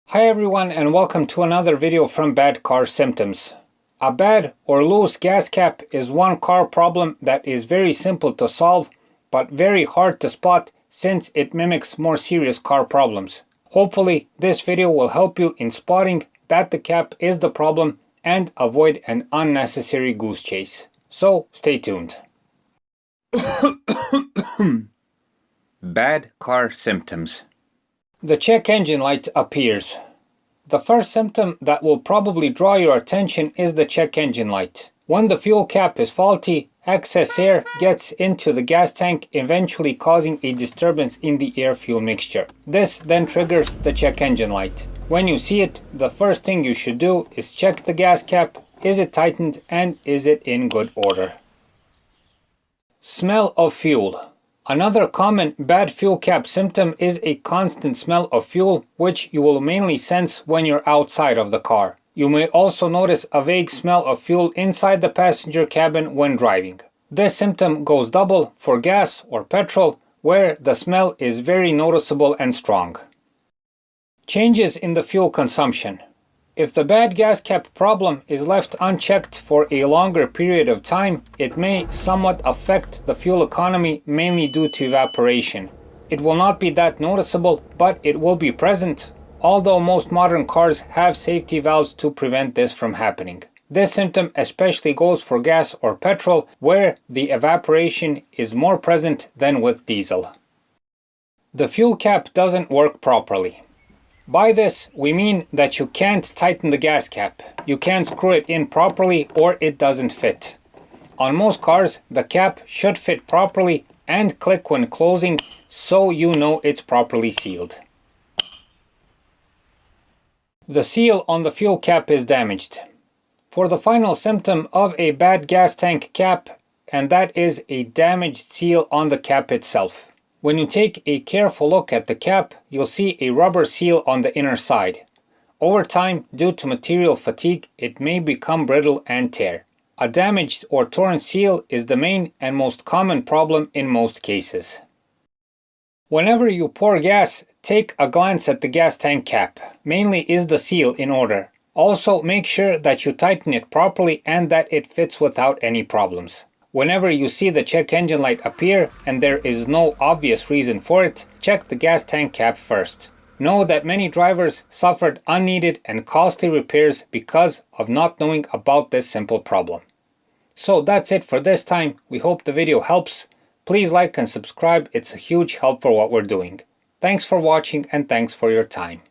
Hi everyone and welcome to another video from Bad Car Symptoms. A bad or loose gas cap is one car problem that is very simple to solve but very hard to spot since it mimics more serious car problems. Hopefully this video will help you in spotting that the cap is the problem and avoid an unnecessary goose chase. So stay tuned. Bad car symptoms. The check engine light appears. The first symptom that will probably draw your attention is the check engine light. When the fuel cap is faulty, excess air gets into the gas tank, eventually causing a disturbance in the air-fuel mixture. This then triggers the check engine light. When you see it, the first thing you should do is check the gas cap. Is it tightened and is it in good order? Smell of fuel. Another common bad fuel cap symptom is a constant smell of fuel, which you will mainly sense when you're outside of the car. You may also notice a vague smell of fuel inside the passenger cabin when driving. This symptom goes double for gas or petrol, where the smell is very noticeable and strong. Changes in the fuel consumption. If the bad gas cap problem is left unchecked for a longer period of time, it may somewhat affect the fuel economy, mainly due to evaporation. It will not be that noticeable, but it will be present, although most modern cars have safety valves to prevent this from happening. This symptom especially goes for gas or petrol, where the evaporation is more present than with diesel. The fuel cap doesn't work properly. By this, we mean that you can't tighten the gas cap. You can't screw it in properly or it doesn't fit. On most cars, the cap should fit properly and click when closing, so you know it's properly sealed. The seal on the fuel cap is damaged. For the final symptom of a bad gas tank cap, and that is a damaged seal on the cap itself. When you take a careful look at the cap, you'll see a rubber seal on the inner side. Over time, due to material fatigue, it may become brittle and tear. A damaged or torn seal is the main and most common problem in most cases. Whenever you pour gas, take a glance at the gas tank cap. Mainly, is the seal in order? Also, make sure that you tighten it properly and that it fits without any problems. Whenever you see the check engine light appear and there is no obvious reason for it, check the gas tank cap first. Know that many drivers suffered unneeded and costly repairs because of not knowing about this simple problem. So that's it for this time. We hope the video helps. Please like and subscribe. It's a huge help for what we're doing. Thanks for watching and thanks for your time.